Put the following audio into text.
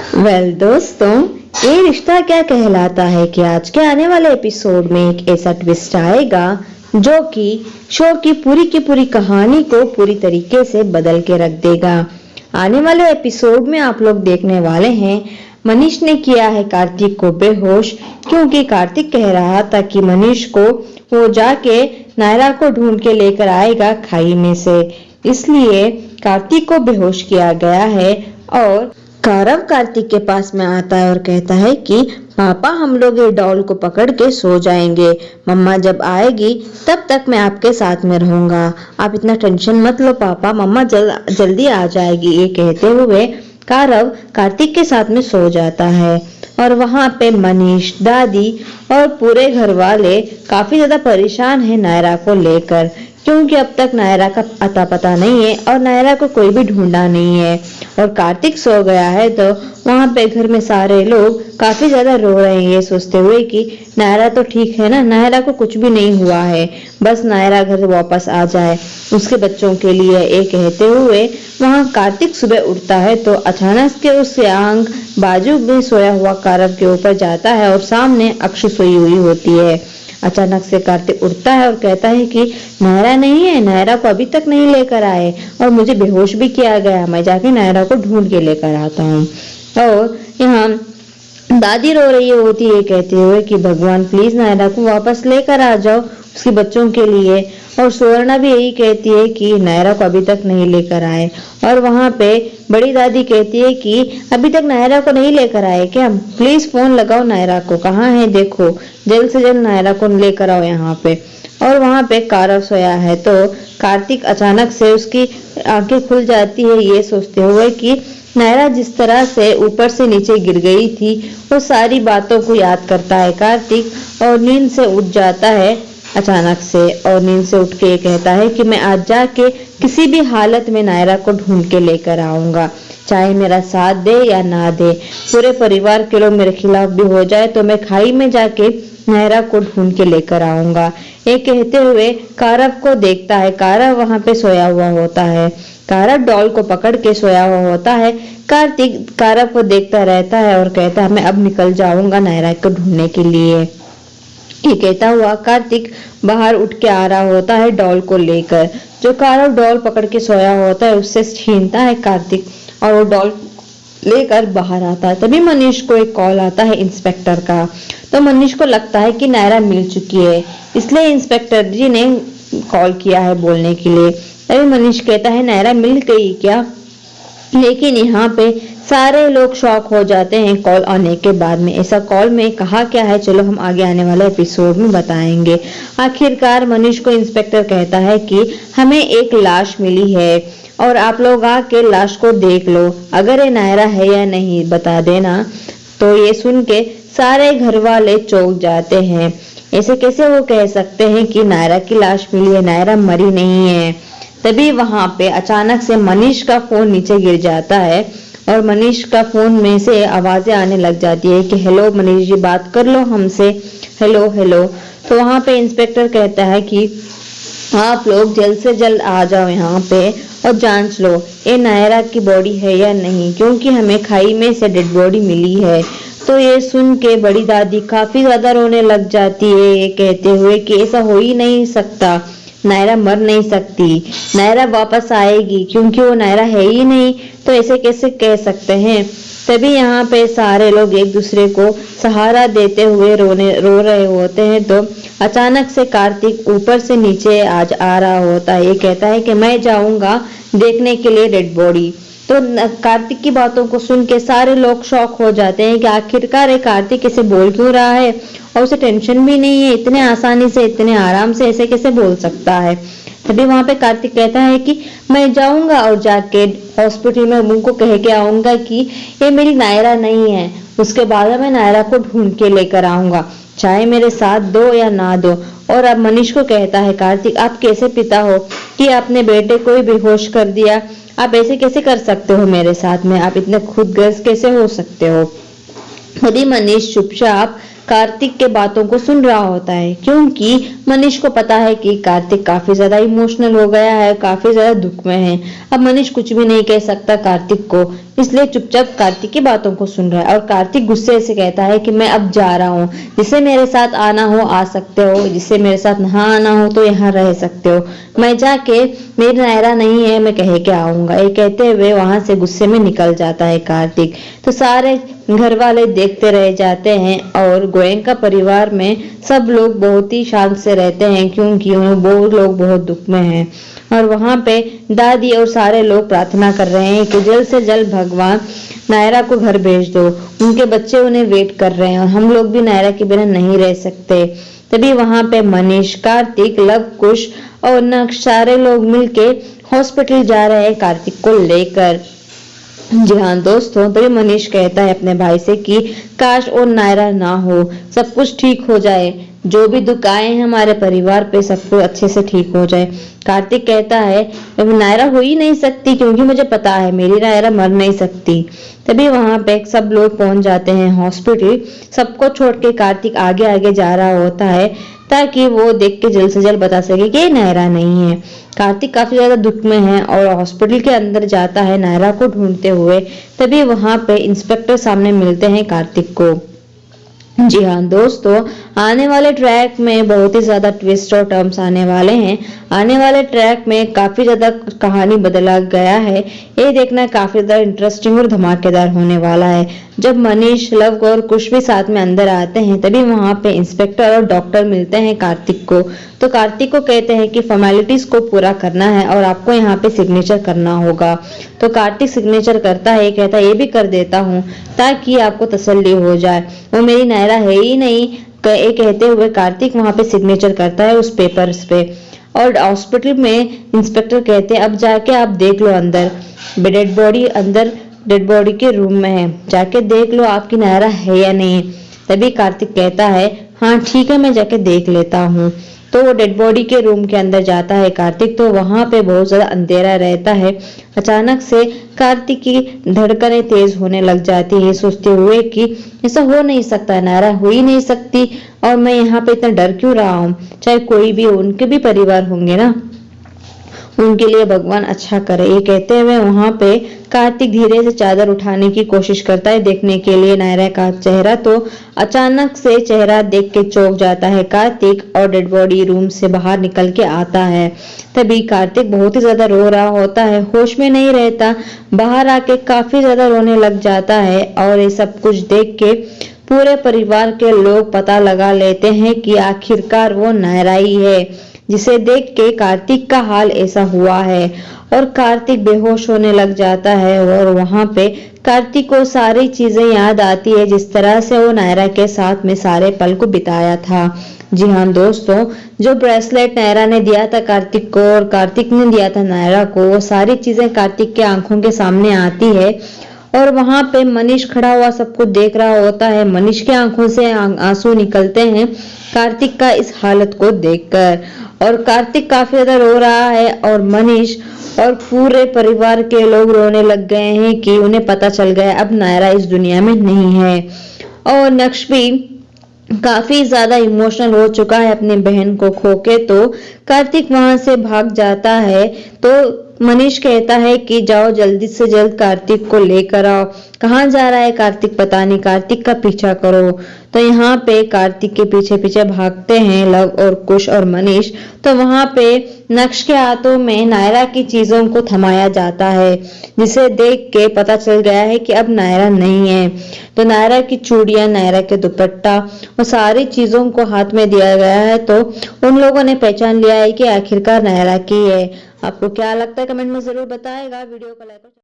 दोस्तों, ये रिश्ता क्या कहलाता है कि आज के आने वाले एपिसोड में एक ऐसा ट्विस्ट आएगा जो कि शो की पूरी कहानी को पूरी तरीके से बदल के रख देगा। आने वाले एपिसोड में आप लोग देखने वाले हैं मनीष ने किया है कार्तिक को बेहोश, क्योंकि कार्तिक कह रहा था कि मनीष को वो जाके नायरा को ढूंढ के लेकर आएगा खाई में से, इसलिए कार्तिक को बेहोश किया गया है। और कारव कार्तिक के पास में आता है और कहता है कि पापा, हम लोग ये डॉल को पकड़ के सो जाएंगे, मम्मा जब आएगी तब तक मैं आपके साथ में रहूंगा, आप इतना टेंशन मत लो पापा, मम्मा जल्दी आ जाएगी। ये कहते हुए कारव कार्तिक के साथ में सो जाता है और वहां पे मनीष, दादी और पूरे घर वाले काफी ज्यादा परेशान है नायरा को लेकर, क्योंकि अब तक नायरा का अता पता नहीं है और नायरा को कोई भी ढूंढा नहीं है। और कार्तिक सो गया है तो वहां पे घर में सारे लोग काफी ज्यादा रो रहे हैं, ये सोचते हुए कि नायरा तो ठीक है ना, नायरा को कुछ भी नहीं हुआ है, बस नायरा घर वापस आ जाए उसके बच्चों के लिए। ये कहते हुए वहां कार्तिक सुबह उठता है तो अचानक के उसकी आंख बाजू में सोया हुआ कारव के ऊपर जाता है और सामने अक्षु सोई हुई होती है। अचानक से कार्तिक उठता है और कहता है कि नायरा नहीं है, नायरा को अभी तक नहीं लेकर आए और मुझे बेहोश भी किया गया, मैं जाके नायरा को ढूंढ के लेकर आता हूँ। और यहाँ दादी रो रही होती है कहते हुए कि भगवान प्लीज नायरा को वापस लेकर आ जाओ उसके बच्चों के लिए। और सुवर्णा भी यही कहती है कि नायरा को अभी तक नहीं लेकर आए। और वहां पे बड़ी दादी कहती है कि अभी तक नायरा को नहीं लेकर आए क्या, प्लीज फोन लगाओ नायरा को, कहाँ है देखो, जल्द से जल्द नायरा को लेकर आओ यहाँ पे। और वहां पे कारव सोया है तो कार्तिक अचानक से उसकी आंखें खुल जाती है, ये सोचते हुए कि नायरा जिस तरह से ऊपर से नीचे गिर गई थी वो सारी बातों को याद करता है कार्तिक, और नींद से उठ जाता है अचानक से। और नींद से उठ के कहता है कि मैं आज जाके किसी भी हालत में नायरा को ढूंढ के लेकर आऊंगा, चाहे मेरा साथ दे या ना दे, पूरे परिवार के लोग मेरे खिलाफ भी हो जाए तो मैं खाई में जाके नायरा को ढूंढ के लेकर आऊंगा। ये कहते हुए कारव को देखता है, कारव वहां पे सोया हुआ होता है, कारव डॉल को पकड़ के सोया हुआ होता है। कार्तिक कारव को देखता रहता है और कहता है मैं अब निकल जाऊंगा नायरा को ढूंढने के लिए। ये कहता हुआ कार्तिक बाहर उठ के आ रहा होता है डॉल को लेकर, जो कारव डॉल पकड़ के सोया होता है उससे छीनता है कार्तिक और वो डॉल लेकर बाहर आता है। तभी मनीष को एक कॉल आता है इंस्पेक्टर का, तो मनीष को लगता है कि नायरा मिल चुकी है, इसलिए इंस्पेक्टर जी ने कॉल किया है बोलने के लिए। तभी मनीष कहता है नायरा मिल गई क्या, लेकिन यहाँ पे सारे लोग शॉक हो जाते हैं कॉल आने के बाद में, ऐसा कॉल में कहा क्या है, चलो हम आगे आने वाले एपिसोड में बताएंगे। आखिरकार मनीष को इंस्पेक्टर कहता है कि हमें एक लाश मिली है और आप लोग आके लाश को देख लो, अगर ये नायरा है या नहीं बता देना। तो ये सुन के सारे घर वाले चौंक जाते हैं, ऐसे कैसे वो कह सकते हैं कि नायरा की लाश मिली है, नायरा मरी नहीं है। तभी वहां पे अचानक से मनीष का फोन नीचे गिर जाता है और मनीष का फोन में से आवाजें आने लग जाती है कि हेलो मनीष जी बात कर लो हमसे, हेलो हेलो। तो वहां पे इंस्पेक्टर कहता है कि आप लोग जल्द से जल्द आ जाओ यहाँ पे और जांच लो ये नायरा की बॉडी है या नहीं, क्योंकि हमें खाई में से डेड बॉडी मिली है। तो ये सुन के बड़ी दादी काफी ज्यादा रोने लग जाती है, ये कहते हुए कि ऐसा हो ही नहीं सकता, नायरा मर नहीं सकती, नायरा वापस आएगी, क्योंकि वो नायरा है ही नहीं, तो ऐसे कैसे कह सकते हैं। तभी यहाँ पे सारे लोग एक दूसरे को सहारा देते हुए रो रहे होते हैं। तो अचानक से कार्तिक ऊपर से नीचे आज आ रहा होता है, ये कहता है कि मैं जाऊंगा देखने के लिए डेड बॉडी। तो कार्तिक की बातों को सुन के सारे लोग शॉक हो जाते हैं कि आखिरकार ये कार्तिक इसे बोल क्यों रहा है और उसे टेंशन भी नहीं है, इतने आसानी से इतने आराम से ऐसे कैसे बोल सकता है। तभी वहां पे कार्तिक कहता है कि मैं जाऊंगा और जाके हॉस्पिटल में उनको कह के आऊंगा कि ये मेरी नायरा नहीं है, उसके बाद मैं नायरा को ढूंढ के लेकर आऊंगा, चाहे मेरे साथ दो या ना दो। और अब मनीष को कहता है कार्तिक आप कैसे पिता हो कि आपने बेटे को ही बेहोश कर दिया, आप ऐसे कैसे कर सकते हो मेरे साथ में, आप इतने खुदगर्ज कैसे हो सकते हो। तभी मनीष चुपचाप कार्तिक के बातों को सुन रहा होता है, क्योंकि मनीष को पता है कि कार्तिक काफी ज्यादा इमोशनल हो गया है, काफी ज्यादा दुख में है। अब मनीष कुछ भी नहीं कह सकता कार्तिक को, इसलिए चुपचाप कार्तिक की बातों को सुन रहा है। और कार्तिक गुस्से से कहता है कि मैं अब जा रहा हूँ, जिसे मेरे साथ आना हो आ सकते हो, जिसे मेरे साथ नहा आना हो तो यहाँ रह सकते हो, मैं जाके मेरी नायरा नहीं है मैं कह के आऊंगा। ये कहते हुए वहां से गुस्से में निकल जाता है कार्तिक। तो सारे घर वाले देखते रह जाते हैं और गोयनका परिवार में सब लोग बहुत ही शांत से रहते हैं, क्योंकि वो लोग बहुत दुख में हैं। और वहां पे दादी और सारे लोग प्रार्थना कर रहे हैं कि जल्द से जल्द भगवान नायरा को घर भेज दो, उनके बच्चे उन्हें वेट कर रहे हैं और हम लोग भी नायरा के बिना नहीं रह सकते। तभी वहां पे मनीष, कार्तिक, लव कुश और नक्श सारे लोग मिलके हॉस्पिटल जा रहे हैं कार्तिक को लेकर। जी हाँ दोस्तों, तभी मनीष कहता है अपने भाई से कि काश और नायरा ना हो, सब कुछ ठीक हो जाए, जो भी दुख आए हैं हमारे परिवार पे सब कुछ अच्छे से ठीक हो जाए। कार्तिक कहता है नायरा हो ही नहीं सकती, क्योंकि मुझे पता है मेरी नायरा मर नहीं सकती। तभी वहां पे सब लोग पहुंच जाते हैं हॉस्पिटल। सबको छोड़ के कार्तिक आगे आगे जा रहा होता है ताकि वो देख के जल्द से जल्द बता सके कि नायरा नहीं है। कार्तिक काफी ज्यादा दुख में है और हॉस्पिटल के अंदर जाता है नायरा को ढूंढते हुए। तभी वहां पे इंस्पेक्टर सामने मिलते हैं कार्तिक को। जी हाँ दोस्तों, आने वाले ट्रैक में बहुत ही ज्यादा ट्विस्ट और टर्म्स आने वाले हैं। आने वाले ट्रैक में काफी ज्यादा कहानी बदला गया है। ये देखना काफी ज्यादा इंटरेस्टिंग और धमाकेदार होने वाला है। जब मनीष, लव और कुश भी साथ में अंदर आते हैं तभी वहां पे इंस्पेक्टर और डॉक्टर मिलते हैं कार्तिक को। तो कार्तिक को कहते हैं कि फॉर्मेलिटीज को पूरा करना है और आपको यहाँ पे सिग्नेचर करना होगा। तो कार्तिक सिग्नेचर करता है, कहता है ये भी कर देता हूँ ताकि आपको तसल्ली हो जाए, वो मेरी नायरा है ही नहीं। ये कहते हुए कार्तिक वहां पे सिग्नेचर करता है उस पेपर्स पे। और हॉस्पिटल में इंस्पेक्टर कहते हैं अब जाके आप देख लो अंदर, डेड बॉडी अंदर डेड बॉडी के रूम में है, जाके देख लो आपकी नायरा है या नहीं। तभी कार्तिक कहता है हाँ ठीक है मैं जाके देख लेता हूँ। तो वो डेड बॉडी के रूम के अंदर जाता है कार्तिक। तो वहां पे बहुत ज्यादा अंधेरा रहता है। अचानक से कार्तिक की धड़कनें तेज होने लग जाती है, सोचते हुए कि ऐसा हो नहीं सकता, नायरा हो ही नहीं सकती और मैं यहाँ पे इतना डर क्यों रहा हूँ। चाहे कोई भी हो, उनके भी परिवार होंगे ना, उनके लिए भगवान अच्छा करे। ये कहते हुए वहां पे कार्तिक धीरे से चादर उठाने की कोशिश करता है देखने के लिए नायरा का चेहरा। तो अचानक से चेहरा देख के चौंक जाता है कार्तिक और डेड बॉडी रूम से बाहर निकल के आता है। तभी कार्तिक बहुत ही ज्यादा रो रहा होता है, होश में नहीं रहता, बाहर आके काफी ज्यादा रोने लग जाता है। और ये सब कुछ देख के पूरे परिवार के लोग पता लगा लेते हैं कि आखिरकार वो नायरा ही है, जिसे देख के कार्तिक का हाल ऐसा हुआ है। और कार्तिक बेहोश होने लग जाता है और वहां पे कार्तिक को सारी चीजें याद आती है, जिस तरह से वो नायरा के साथ में सारे पल को बिताया था। जी हाँ दोस्तों, जो ब्रेसलेट नायरा ने दिया था कार्तिक को और कार्तिक ने दिया था नायरा को, वो सारी चीजें कार्तिक के आंखों के सामने आती है। और वहां पे मनीष खड़ा हुआ सब कुछ देख रहा होता है। मनीष के आंखों से आंसू निकलते हैं कार्तिक का इस हालत को देखकर। और कार्तिक काफी ज्यादा रो रहा है और मनीष और पूरे परिवार के लोग रोने लग गए हैं कि उन्हें पता चल गया अब नायरा इस दुनिया में नहीं है। और नक्श भी काफी ज्यादा इमोशनल हो चुका है अपनी बहन को खो के। तो कार्तिक वहां से भाग जाता है। तो मनीष कहता है कि जाओ जल्दी से जल्द कार्तिक को लेकर आओ। कहाँ जा रहा है कार्तिक पता नहीं, कार्तिक का पीछा करो। तो यहाँ पे कार्तिक के पीछे पीछे भागते हैं लव और कुश और मनीष। तो वहां पे नक्श के हाथों में नायरा की चीजों को थमाया जाता है, जिसे देख के पता चल गया है कि अब नायरा नहीं है। तो नायरा की चूड़ियां, नायरा के दुपट्टा, वो सारी चीजों को हाथ में दिया गया है। तो उन लोगों ने पहचान लिया है कि आखिरकार नायरा की है। आपको क्या लगता है कमेंट में जरूर बताएगा। वीडियो को लाइक